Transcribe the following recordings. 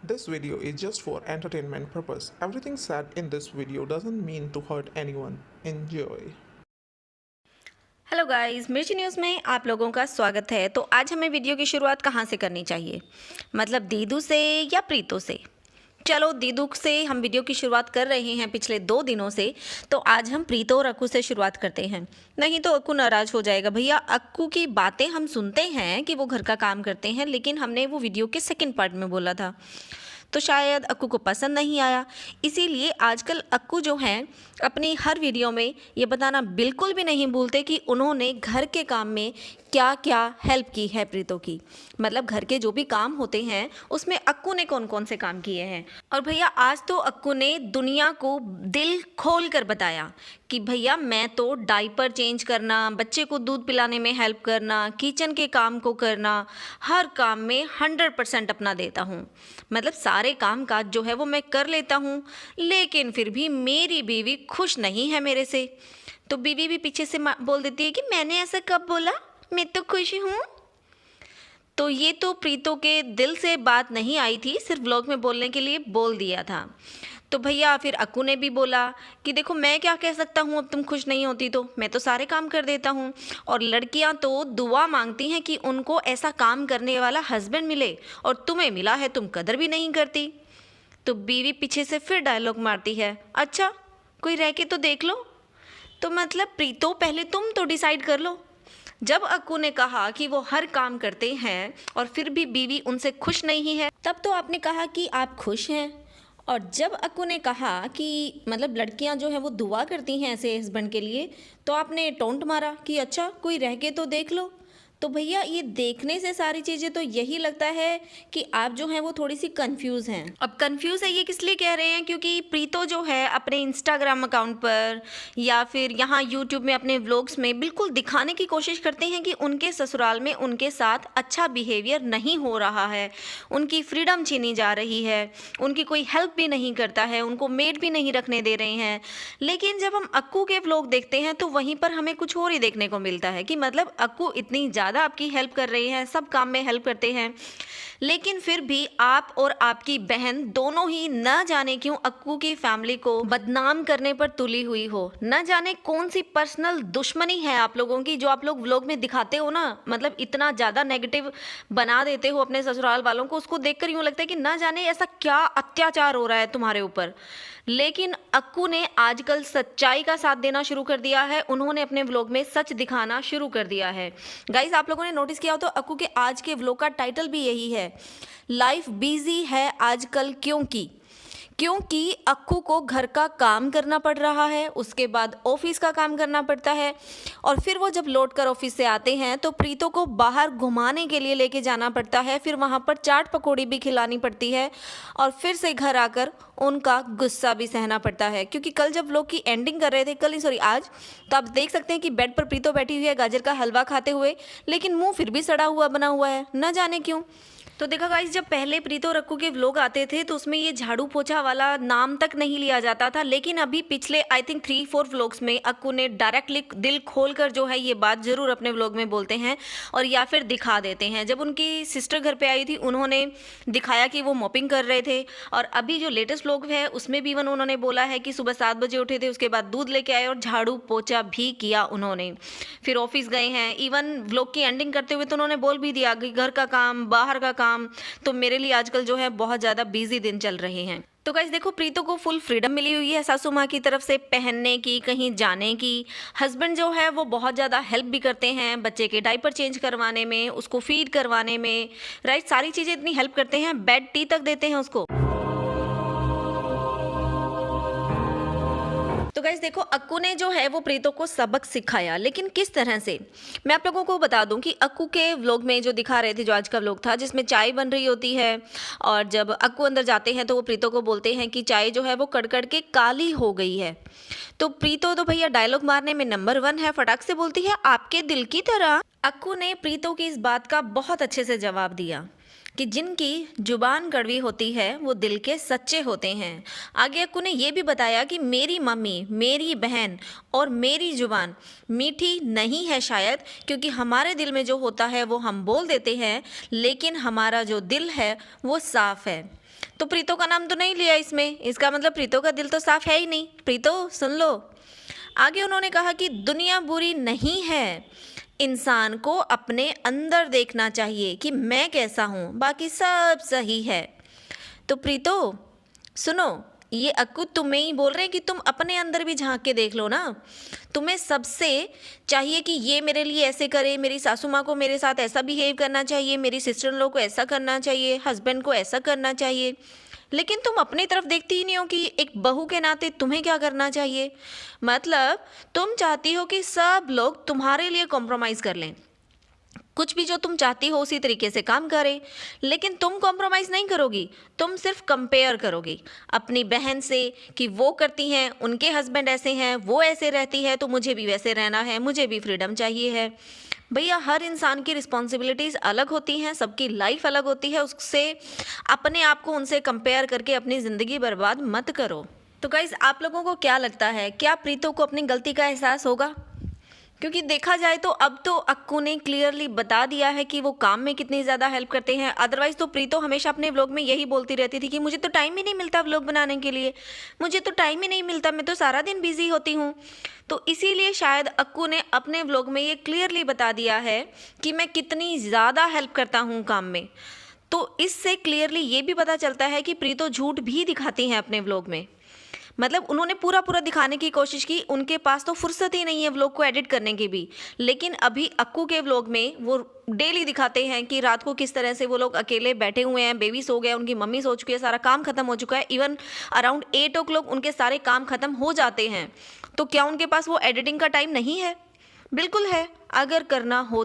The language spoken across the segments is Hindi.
This video is just for entertainment purpose. Everything said in this video doesn't mean to hurt anyone. Enjoy. Hello guys, मिर्ची न्यूज़ में आप लोगों का स्वागत है। तो आज हमें वीडियो की शुरुआत कहाँ से करनी चाहिए, मतलब दीदू से या प्रीतो से। चलो दीदू से हम वीडियो की शुरुआत कर रहे हैं पिछले 2 दिनों से, तो आज हम प्रीतो और अक्कू से शुरुआत करते हैं। नहीं तो अक्कू नाराज़ हो जाएगा। भैया अक्कू की बातें हम सुनते हैं कि वो घर का काम करते हैं, लेकिन हमने वो वीडियो के सेकंड पार्ट में बोला था, तो शायद अक्कू को पसंद नहीं आया। इसीलिए आजकल अक्कू जो हैं अपनी हर वीडियो में ये बताना बिल्कुल भी नहीं भूलते कि उन्होंने घर के काम में क्या क्या हेल्प की है प्रीतो की। मतलब घर के जो भी काम होते हैं उसमें अक्कू ने कौन कौन से काम किए हैं। और भैया आज तो अक्कू ने दुनिया को दिल खोल कर बताया कि भैया मैं तो डायपर चेंज करना, बच्चे को दूध पिलाने में हेल्प करना, किचन के काम को करना, हर काम में 100% अपना देता हूँ। मतलब सारे काम काज जो है वो मैं कर लेता हूँ, लेकिन फिर भी मेरी बीवी खुश नहीं है मेरे से। तो बीवी भी पीछे से बोल देती है कि मैंने ऐसा कब बोला, मैं तो खुश हूँ। तो ये तो प्रीतो के दिल से बात नहीं आई थी, सिर्फ व्लॉग में बोलने के लिए बोल दिया था। तो भैया फिर अक्कू ने भी बोला कि देखो मैं क्या कह सकता हूँ, अब तुम खुश नहीं होती तो मैं तो सारे काम कर देता हूँ। और लड़कियाँ तो दुआ मांगती हैं कि उनको ऐसा काम करने वाला हस्बैंड मिले, और तुम्हें मिला है, तुम कदर भी नहीं करती। तो बीवी पीछे से फिर डायलॉग मारती है, अच्छा कोई रह के तो देख लो। तो मतलब प्रीतो पहले तुम तो डिसाइड कर लो। जब अक्कू ने कहा कि वो हर काम करते हैं और फिर भी बीवी उनसे खुश नहीं है, तब तो आपने कहा कि आप खुश हैं। और जब अक्कू ने कहा कि मतलब लड़कियां जो है वो दुआ करती हैं ऐसे हस्बैंड के लिए, तो आपने टोंट मारा कि अच्छा कोई रह के तो देख लो। तो भैया ये देखने से सारी चीज़ें तो यही लगता है कि आप जो हैं वो थोड़ी सी कंफ्यूज हैं। अब कंफ्यूज है ये किस लिए कह रहे हैं, क्योंकि प्रीतो जो है अपने इंस्टाग्राम अकाउंट पर या फिर यहाँ यूट्यूब में अपने व्लॉग्स में बिल्कुल दिखाने की कोशिश करते हैं कि उनके ससुराल में उनके साथ अच्छा बिहेवियर नहीं हो रहा है, उनकी फ्रीडम छीनी जा रही है, उनकी कोई हेल्प भी नहीं करता है, उनको मेड भी नहीं रखने दे रहे हैं। लेकिन जब हम अक्कू के व्लॉग देखते हैं तो वहीं पर हमें कुछ और ही देखने को मिलता है कि मतलब अक्कू इतनी ज़्यादा आपकी हेल्प कर रही हैं, सब काम में हेल्प करते हैं, लेकिन फिर भी आप और आपकी बहन दोनों ही न जाने क्यों अक्कू की फैमिली को बदनाम करने पर तुली हुई हो। न जाने कौन सी पर्सनल दुश्मनी है आप लोगों की जो आप लोग व्लॉग में दिखाते हो ना, मतलब इतना ज़्यादा नेगेटिव बना देते हो अपने ससुराल वालों को, उसको देखकर यूँ लगता है कि न जाने ऐसा क्या अत्याचार हो रहा है तुम्हारे ऊपर। लेकिन अक्कू ने आजकल सच्चाई का साथ देना शुरू कर दिया है, उन्होंने अपने व्लॉग में सच दिखाना शुरू कर दिया है। गाइस आप लोगों ने नोटिस किया हो तो अक्कू के आज के व्लॉग का टाइटल भी यही है, लाइफ बिजी है आजकल क्योंकि अक्कू को घर का काम करना पड़ रहा है, उसके बाद ऑफिस का काम करना पड़ता है, और फिर वो जब लौट कर ऑफिस से आते हैं तो प्रीतो को बाहर घुमाने के लिए लेके जाना पड़ता है, फिर वहाँ पर चाट पकौड़ी भी खिलानी पड़ती है, और फिर से घर आकर उनका गुस्सा भी सहना पड़ता है। क्योंकि कल जब लोग की एंडिंग कर रहे थे, कल नहीं सॉरी आज, तो आप देख सकते हैं कि बेड पर प्रीतो बैठी हुई है गाजर का हलवा खाते हुए, लेकिन मुंह फिर भी सड़ा हुआ बना हुआ है, न जाने क्यों। तो देखा गाइस, जब पहले प्रीतो और अक्कू के व्लॉग आते थे तो उसमें ये झाड़ू पोछा वाला नाम तक नहीं लिया जाता था, लेकिन अभी पिछले आई थिंक 3-4 व्लॉग्स में अक्कू ने डायरेक्टली दिल खोलकर जो है ये बात ज़रूर अपने व्लॉग में बोलते हैं और या फिर दिखा देते हैं। जब उनकी सिस्टर घर पे आई थी उन्होंने दिखाया कि वो मॉपिंग कर रहे थे, और अभी जो लेटेस्ट व्लॉग है उसमें भी इवन उन्होंने बोला है कि सुबह 7 बजे उठे थे, उसके बाद दूध लेके आए और झाड़ू पोछा भी किया उन्होंने, फिर ऑफिस गए हैं। इवन व्लॉग की एंडिंग करते हुए तो उन्होंने बोल भी दिया कि घर का काम, बाहर का काम, तो मेरे लिए आजकल जो है बहुत ज़्यादा बिजी दिन चल रहे हैं। तो गाइस देखो, प्रीतो को फुल फ्रीडम मिली हुई है सासू माँ की तरफ से, पहनने की, कहीं जाने की। हस्बैंड जो है वो बहुत ज़्यादा हेल्प भी करते हैं बच्चे के डायपर चेंज करवाने में, उसको फीड करवाने में, राइट, सारी चीज़ें इतनी हेल्प करते हैं, बेड टी तक देते हैं उसको। तो गाइस देखो, अक्कू ने जो है वो प्रीतो को सबक सिखाया, लेकिन किस तरह से, मैं आप लोगों को बता दूं कि अक्कू के व्लॉग में जो दिखा रहे थे, जो आज का व्लॉग था जिसमें चाय बन रही होती है, और जब अक्कू अंदर जाते हैं तो वो प्रीतो को बोलते हैं कि चाय जो है वो कड़ के काली हो गई है। तो प्रीतो तो भैया डायलॉग मारने में नंबर 1 है, फटाक से बोलती है आपके दिल की तरह। अक्कू ने प्रीतो की इस बात का बहुत अच्छे से जवाब दिया। कि जिनकी जुबान कड़वी होती है वो दिल के सच्चे होते हैं। आगे अक्कू ने ये भी बताया कि मेरी मम्मी, मेरी बहन और मेरी जुबान मीठी नहीं है शायद, क्योंकि हमारे दिल में जो होता है वो हम बोल देते हैं, लेकिन हमारा जो दिल है वो साफ है। तो प्रीतो का नाम तो नहीं लिया इसमें, इसका मतलब प्रीतो का दिल तो साफ है ही नहीं। प्रीतो सुन लो। आगे उन्होंने कहा कि दुनिया बुरी नहीं है, इंसान को अपने अंदर देखना चाहिए कि मैं कैसा हूँ, बाकी सब सही है। तो प्रीतो सुनो, ये अक्कू तुम्हें ही बोल रहे हैं कि तुम अपने अंदर भी झांक के देख लो ना। तुम्हें सबसे चाहिए कि ये मेरे लिए ऐसे करे, मेरी सासू माँ को मेरे साथ ऐसा बिहेव करना चाहिए, मेरी सिस्टर इन लॉ को ऐसा करना चाहिए, हस्बैंड को ऐसा करना चाहिए, लेकिन तुम अपनी तरफ देखती ही नहीं हो कि एक बहू के नाते तुम्हें क्या करना चाहिए। मतलब तुम चाहती हो कि सब लोग तुम्हारे लिए कॉम्प्रोमाइज़ कर लें, कुछ भी जो तुम चाहती हो उसी तरीके से काम करें, लेकिन तुम कॉम्प्रोमाइज़ नहीं करोगी, तुम सिर्फ कंपेयर करोगी अपनी बहन से कि वो करती हैं, उनके हस्बैंड ऐसे हैं, वो ऐसे रहती है, तो मुझे भी वैसे रहना है, मुझे भी फ्रीडम चाहिए है। भैया हर इंसान की रिस्पॉन्सिबिलिटीज़ अलग होती हैं, सबकी लाइफ अलग होती है, उससे अपने आप को उनसे कंपेयर करके अपनी ज़िंदगी बर्बाद मत करो। तो गाइज़ आप लोगों को क्या लगता है, क्या प्रीतो को अपनी गलती का एहसास होगा? क्योंकि देखा जाए तो अब तो अक्कू ने क्लियरली बता दिया है कि वो काम में कितनी ज़्यादा हेल्प करते हैं। अदरवाइज़ तो प्रीतो हमेशा अपने व्लॉग में यही बोलती रहती थी कि मुझे तो टाइम ही नहीं मिलता व्लॉग बनाने के लिए, मुझे तो टाइम ही नहीं मिलता, मैं तो सारा दिन बिजी होती हूँ। तो इसीलिए शायद अक्कू ने अपने व्लॉग में ये क्लियरली बता दिया है कि मैं कितनी ज़्यादा हेल्प करता हूँ काम में। तो इससे क्लियरली ये भी पता चलता है कि प्रीतो झूठ भी दिखाती हैं अपने व्लॉग में। मतलब उन्होंने पूरा दिखाने की कोशिश की, उनके पास तो फुर्सत ही नहीं है व्लॉग को एडिट करने की भी, लेकिन अभी अक्कू के व्लॉग में वो डेली दिखाते हैं कि रात को किस तरह से वो लोग अकेले बैठे हुए हैं, बेबी सो गया, उनकी मम्मी सो चुकी है, सारा काम खत्म हो चुका है, इवन अराउंड 8 o'clock उनके सारे काम खत्म हो जाते हैं। तो क्या उनके पास वो एडिटिंग का टाइम नहीं है? बिल्कुल है, अगर करना हो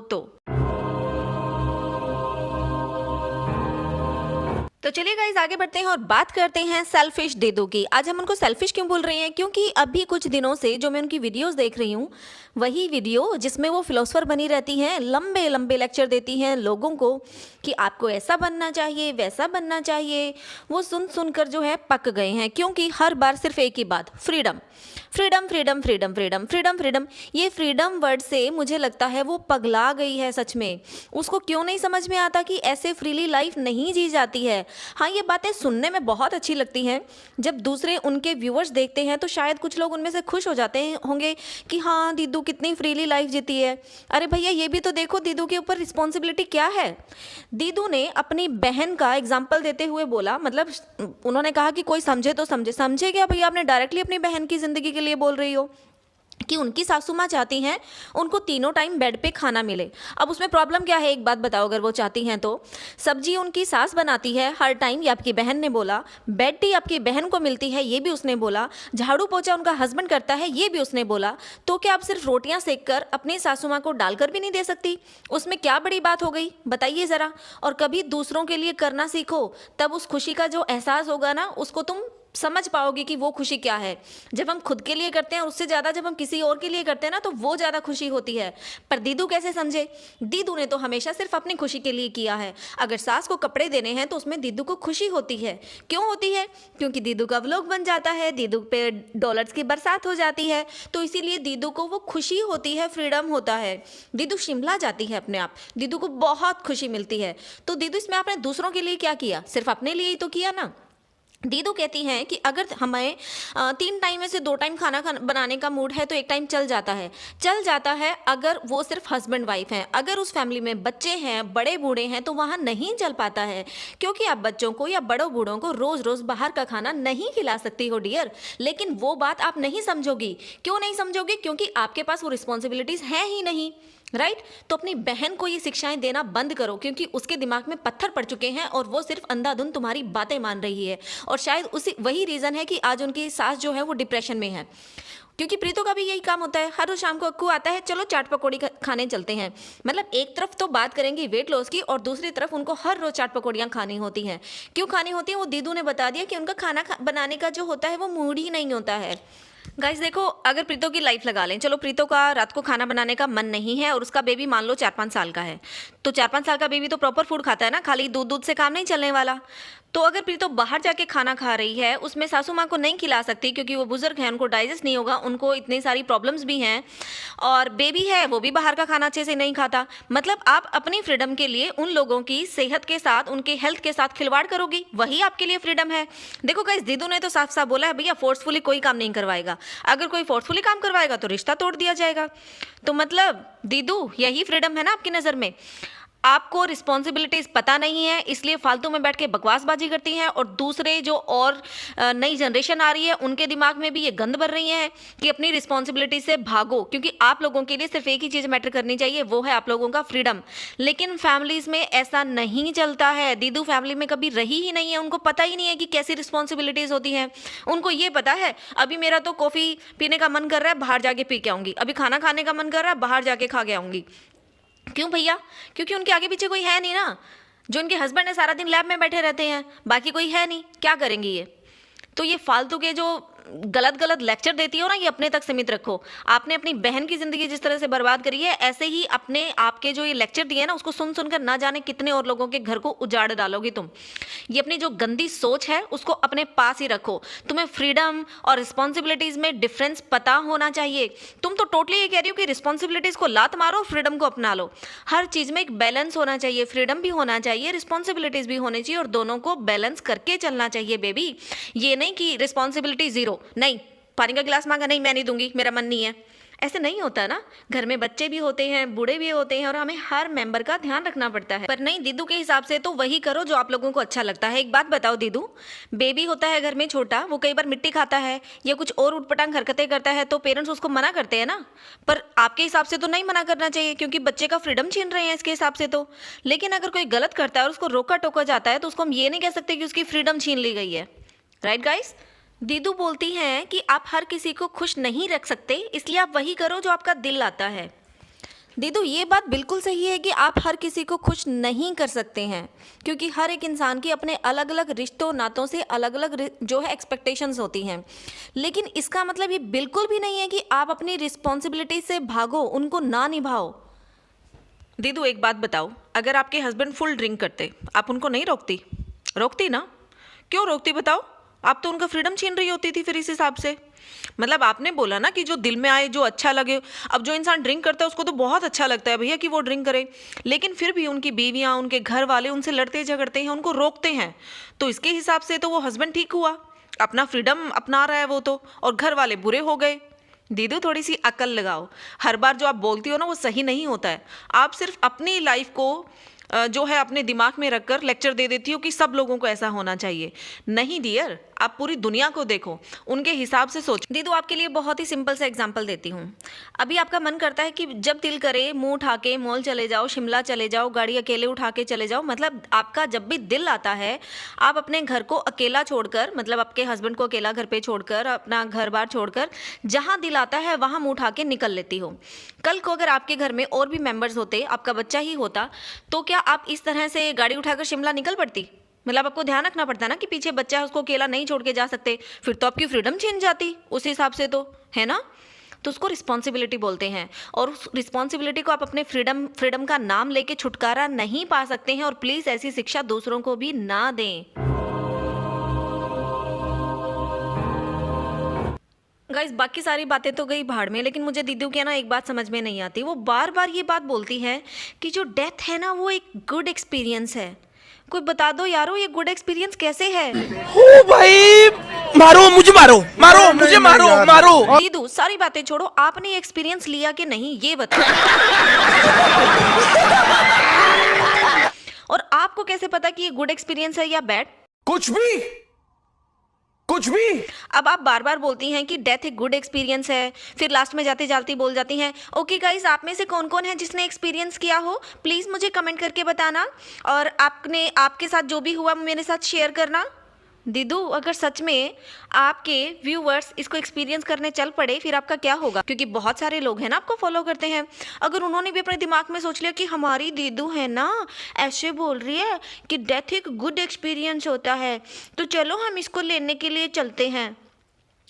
तो चलिए गाइज आगे बढ़ते हैं और बात करते हैं सेल्फिश दीदू की। आज हम उनको सेल्फिश क्यों बोल रहे हैं, क्योंकि अभी कुछ दिनों से जो मैं उनकी वीडियोस देख रही हूँ, वही वीडियो जिसमें वो फिलोसफर बनी रहती हैं, लंबे लंबे लेक्चर देती हैं लोगों को कि आपको ऐसा बनना चाहिए, वैसा बनना चाहिए, वो सुन सुनकर जो है पक गए हैं। क्योंकि हर बार सिर्फ एक ही बात, freedom freedom freedom freedom freedom freedom freedom. ये फ्रीडम वर्ड से मुझे लगता है वो पगला गई है सच में। उसको क्यों नहीं समझ में आता कि ऐसे फ्रीली लाइफ नहीं जी जाती है। हाँ, ये बातें सुनने में बहुत अच्छी लगती हैं, जब दूसरे उनके व्यूअर्स देखते हैं तो शायद कुछ लोग उनमें से खुश हो जाते होंगे कि हाँ दीदू कितनी फ्रीली लाइफ जीती है। अरे भैया ये भी तो देखो दीदू के ऊपर रिस्पॉन्सिबिलिटी क्या है। दीदू ने अपनी बहन का एग्जाम्पल देते हुए बोला, मतलब उन्होंने कहा कि कोई समझे तो समझे क्या भैया, आपने डायरेक्टली अपनी बहन की ज़िंदगी के लिए बोल रही हो कि उनकी सासू माँ चाहती हैं उनको तीनों टाइम बेड पे खाना मिले। अब उसमें प्रॉब्लम क्या है, एक बात बताओ, अगर वो चाहती हैं तो सब्जी उनकी सास बनाती है हर टाइम, ये आपकी बहन ने बोला, बेड टी आपकी बहन को मिलती है, ये भी उसने बोला, झाड़ू पोछा उनका हस्बैंड करता है, ये भी उसने बोला। तो क्या आप सिर्फ रोटियां सेक कर अपनी सासू माँ को डालकर भी नहीं दे सकती? उसमें क्या बड़ी बात हो गई, बताइए ज़रा। और कभी दूसरों के लिए करना सीखो, तब उस खुशी का जो एहसास होगा ना, उसको तुम समझ पाओगे कि वो खुशी क्या है। जब हम खुद के लिए करते हैं और उससे ज़्यादा जब हम किसी और के लिए करते हैं ना, तो वो ज़्यादा खुशी होती है। पर दीदू कैसे समझे? दीदू ने तो हमेशा सिर्फ अपनी खुशी के लिए किया है। अगर सास को कपड़े देने हैं तो उसमें दीदू को खुशी होती है। क्यों होती है? क्योंकि दीदू का व्लॉग बन जाता है, दीदू पे डॉलर्स की बरसात हो जाती है, तो इसीलिए दीदू को वो खुशी होती है, फ्रीडम होता है। दीदू शिमला जाती है अपने आप, दीदू को बहुत खुशी मिलती है। तो दीदू इसमें आपने दूसरों के लिए क्या किया? सिर्फ अपने लिए ही तो किया ना। दीदू कहती हैं कि अगर हमें 3 टाइम में से 2 टाइम खाना बनाने का मूड है तो एक टाइम चल जाता है अगर वो सिर्फ हस्बैंड वाइफ हैं। अगर उस फैमिली में बच्चे हैं, बड़े बूढ़े हैं, तो वहाँ नहीं चल पाता है, क्योंकि आप बच्चों को या बड़ों बूढ़ों को रोज़ रोज़ बाहर का खाना नहीं खिला सकती हो डियर। लेकिन वो बात आप नहीं समझोगी। क्यों नहीं समझोगी? क्योंकि आपके पास वो रिस्पॉन्सिबिलिटीज़ हैं ही नहीं, राइट। तो अपनी बहन को ये शिक्षाएं देना बंद करो, क्योंकि उसके दिमाग में पत्थर पड़ चुके हैं और वो सिर्फ अंधाधुंध तुम्हारी बातें मान रही है। और शायद वही रीज़न है कि आज उनकी सास जो है वो डिप्रेशन में है। क्योंकि प्रीतो का भी यही काम होता है, हर रोज शाम को अक्कू आता है, चलो चाट पकौड़ी खाने चलते हैं। मतलब एक तरफ तो बात करेंगी वेट लॉस की और दूसरी तरफ उनको हर रोज चाट पकौड़ियाँ खानी होती हैं। क्यों खानी होती हैं? वो दीदू ने बता दिया कि उनका खाना बनाने का जो होता है वो मूड ही नहीं होता है। गाइस देखो, अगर प्रीतो की लाइफ लगा लें, चलो प्रीतो का रात को खाना बनाने का मन नहीं है और उसका बेबी मान लो 4-5 साल का है, तो 4-5 साल का बेबी तो प्रॉपर फूड खाता है ना, खाली दूध दूध से काम नहीं चलने वाला। तो अगर प्रीतो बाहर जाके खाना खा रही है, उसमें सासू माँ को नहीं खिला सकती क्योंकि वो बुजुर्ग हैं, उनको डाइजेस्ट नहीं होगा, उनको इतनी सारी प्रॉब्लम्स भी हैं, और बेबी है वो भी बाहर का खाना अच्छे से नहीं खाता। मतलब आप अपनी फ्रीडम के लिए उन लोगों की सेहत के साथ, उनके हेल्थ के साथ खिलवाड़ करोगी, वही आपके लिए फ्रीडम है। देखो गाइस, दीदू ने तो साफ साफ बोला है, भैया फोर्सफुली कोई काम नहीं करवाएगा, अगर कोई फोर्सफुली काम करवाएगा तो रिश्ता तोड़ दिया जाएगा। तो मतलब दीदू, यही फ्रीडम है ना आपकी नज़र में? आपको रिस्पॉन्सिबिलिटीज पता नहीं है, इसलिए फालतू में बैठ के बकवासबाजी करती हैं, और दूसरे जो और नई जनरेशन आ रही है उनके दिमाग में भी ये गंद भर रही है कि अपनी रिस्पॉन्सिबिलिटी से भागो, क्योंकि आप लोगों के लिए सिर्फ एक ही चीज़ मैटर करनी चाहिए, वो है आप लोगों का फ्रीडम। लेकिन फैमिलीज में ऐसा नहीं चलता है। दीदू फैमिली में कभी रही ही नहीं है, उनको पता ही नहीं है कि कैसी रिस्पॉन्सिबिलिटीज होती हैं। उनको ये पता है, अभी मेरा तो कॉफ़ी पीने का मन कर रहा है, बाहर जाके पी के आऊँगी, अभी खाना खाने का मन कर रहा है, बाहर जाके खा के आऊँगी। क्यों भैया? क्योंकि उनके आगे पीछे कोई है नहीं ना। जो उनके हस्बैंड है सारा दिन लैब में बैठे रहते हैं, बाकी कोई है नहीं, क्या करेंगी ये? तो ये फालतू के जो गलत गलत लेक्चर देती हो ना, ये अपने तक सीमित रखो। आपने अपनी बहन की ज़िंदगी जिस तरह से बर्बाद करी है, ऐसे ही अपने आपके जो ये लेक्चर दिए हैं ना, उसको सुन सुनकर ना जाने कितने और लोगों के घर को उजाड़ डालोगी तुम। ये अपनी जो गंदी सोच है उसको अपने पास ही रखो। तुम्हें फ्रीडम और रिस्पॉन्सिबिलिटीज़ में डिफरेंस पता होना चाहिए। तुम तो टोटली ये कह रही हो कि रिस्पॉन्सिबिलिटीज़ को लात मारो, फ्रीडम को अपना लो। हर चीज़ में एक बैलेंस होना चाहिए, फ्रीडम भी होना चाहिए, रिस्पॉन्सिबिलिटीज़ भी होनी चाहिए, और दोनों को बैलेंस करके चलना चाहिए बेबी। ये नहीं कि रिस्पॉन्सिबिलिटी ज़ीरो, नहीं, पानी का गिलास मांगा, नहीं मैं नहीं दूंगी, मेरा मन नहीं है, ऐसे नहीं होता ना। घर में बच्चे भी होते हैं, बूढ़े भी होते हैं, और हमें हर मेंबर का ध्यान रखना पड़ता है। पर नहीं, दीदू के हिसाब से तो वही करो जो आप लोगों को अच्छा लगता है। एक बात बताओ दीदू, बेबी होता है घर में छोटा, वो कई बार मिट्टी खाता है या कुछ और उटपटांग हरकतें करता है, तो पेरेंट्स उसको मना करते हैं ना। पर आपके हिसाब से तो नहीं मना करना चाहिए, क्योंकि बच्चे का फ्रीडम छीन रहे हैं इसके हिसाब से तो। लेकिन अगर कोई गलत करता है और उसको रोका टोका जाता है, तो उसको हम ये नहीं कह सकते कि उसकी फ्रीडम छीन ली गई है। Right guys? दीदू बोलती हैं कि आप हर किसी को खुश नहीं रख सकते, इसलिए आप वही करो जो आपका दिल आता है। दीदू, ये बात बिल्कुल सही है कि आप हर किसी को खुश नहीं कर सकते हैं, क्योंकि हर एक इंसान की अपने अलग अलग रिश्तों नातों से अलग अलग जो है एक्सपेक्टेशंस होती हैं। लेकिन इसका मतलब ये बिल्कुल भी नहीं है कि आप अपनी रिस्पॉन्सिबिलिटी से भागो, उनको ना निभाओ। दीदू एक बात बताओ, अगर आपके हस्बैंड फुल ड्रिंक करते, आप उनको नहीं रोकती? रोकती ना? क्यों रोकती बताओ? आप तो उनका फ्रीडम छीन रही होती थी फिर इस हिसाब से। मतलब आपने बोला ना कि जो दिल में आए, जो अच्छा लगे। अब जो इंसान ड्रिंक करता है उसको तो बहुत अच्छा लगता है भैया कि वो ड्रिंक करे, लेकिन फिर भी उनकी बीवियाँ, उनके घर वाले उनसे लड़ते झगड़ते हैं, उनको रोकते हैं। तो इसके हिसाब से तो वो हस्बैंड ठीक हुआ, अपना फ्रीडम अपना रहा है वो तो, और घर वाले बुरे हो गए। दीदू थोड़ी सी अकल लगाओ, हर बार जो आप बोलती हो ना वो सही नहीं होता है। आप सिर्फ अपनी लाइफ को जो है अपने दिमाग में रखकर लेक्चर दे देती हो कि सब लोगों को ऐसा होना चाहिए। नहीं डियर, आप पूरी दुनिया को देखो, उनके हिसाब से सोचो। दीदू आपके लिए बहुत ही सिंपल सा एग्जांपल देती हूँ। अभी आपका मन करता है कि जब दिल करे मुंह उठा के मॉल चले जाओ, शिमला चले जाओ, गाड़ी अकेले उठा के चले जाओ। मतलब आपका जब भी दिल आता है, आप अपने घर को अकेला छोड़कर, मतलब आपके हस्बैंड को अकेला घर पे छोड़कर, अपना घर बार छोड़कर, जहाँ दिल आता है वहाँ मुंह उठा के निकल लेती हो। कल को अगर आपके घर में और भी मेंबर्स होते, आपका बच्चा ही होता, तो क्या आप इस तरह से गाड़ी उठाकर शिमला निकल पड़ती? मतलब आपको ध्यान रखना पड़ता ना कि पीछे बच्चा है, उसको अकेला नहीं छोड़ के जा सकते, फिर तो आपकी फ्रीडम छीन जाती उस हिसाब से, तो है ना। तो उसको रिस्पॉन्सिबिलिटी बोलते हैं, और उस रिस्पॉन्सिबिलिटी को आप अपने फ्रीडम का नाम लेके छुटकारा नहीं पा सकते हैं। और प्लीज़ ऐसी शिक्षा दूसरों को भी ना दें। गाइस, बाकी सारी बातें तो गई भाड़ में, लेकिन मुझे दीदू की ना एक बात समझ में नहीं आती। वो बार बार ये बात बोलती है कि जो डेथ है ना वो एक गुड एक्सपीरियंस है। कोई बता दो यारो, ये गुड एक्सपीरियंस कैसे है? ओ भाई, मारो मुझे, मारो मारो मुझे, मारो मारो। दीदू सारी बातें छोड़ो, आपने ये एक्सपीरियंस लिया कि नहीं ये बताओ। और आपको कैसे पता कि ये गुड एक्सपीरियंस है या बैड? कुछ भी। अब आप बार बार बोलती हैं कि डेथ एक गुड एक्सपीरियंस है, फिर लास्ट में जाते जाते बोल जाती हैं ओके गाइस, आप में से कौन कौन है जिसने एक्सपीरियंस किया हो, प्लीज़ मुझे कमेंट करके बताना, और आपके साथ जो भी हुआ मेरे साथ शेयर करना। दीदू, अगर सच में आपके व्यूवर्स इसको एक्सपीरियंस करने चल पड़े, फिर आपका क्या होगा? क्योंकि बहुत सारे लोग हैं ना आपको फॉलो करते हैं। अगर उन्होंने भी अपने दिमाग में सोच लिया कि हमारी दीदू है ना ऐसे बोल रही है कि डेथ एक गुड एक्सपीरियंस होता है, तो चलो हम इसको लेने के लिए चलते हैं,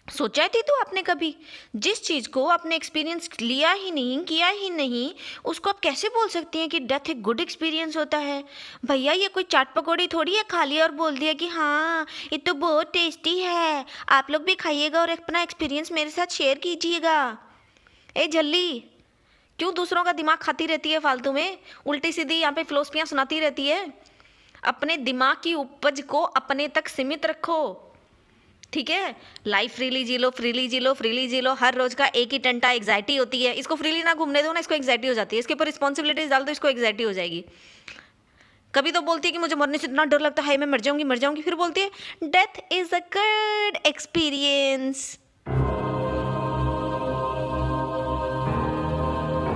सोचा है तो आपने कभी? जिस चीज़ को आपने एक्सपीरियंस लिया ही नहीं, किया ही नहीं, उसको आप कैसे बोल सकती हैं कि डेथ एक गुड एक्सपीरियंस होता है? भैया ये कोई चाट पकौड़ी थोड़ी है, खा लिया और बोल दिया कि हाँ ये तो बहुत टेस्टी है, आप लोग भी खाइएगा और अपना एक्सपीरियंस मेरे साथ शेयर कीजिएगा। ए झल्ली, क्यों दूसरों का दिमाग खाती रहती है फालतू में, उल्टी सीधी यहाँ पे फिलोसफियाँ सुनाती रहती है। अपने दिमाग की उपज को अपने तक सीमित रखो, ठीक है? लाइफ फ्रीली जी लो, फ्रीली जी लो, फ्रीली जी लो। हर रोज का एक ही टंटा एग्जाइटी होती है, इसको फ्रीली ना घूमने दो ना, इसको एग्जाइटी हो जाती है। इसके ऊपर रिस्पॉन्सिबिलिटीज डाल दो, इसको एग्जाइटी हो जाएगी। कभी तो बोलती है कि मुझे मरने से इतना डर लगता है, मैं मर जाऊंगी, फिर बोलती है death is a good experience.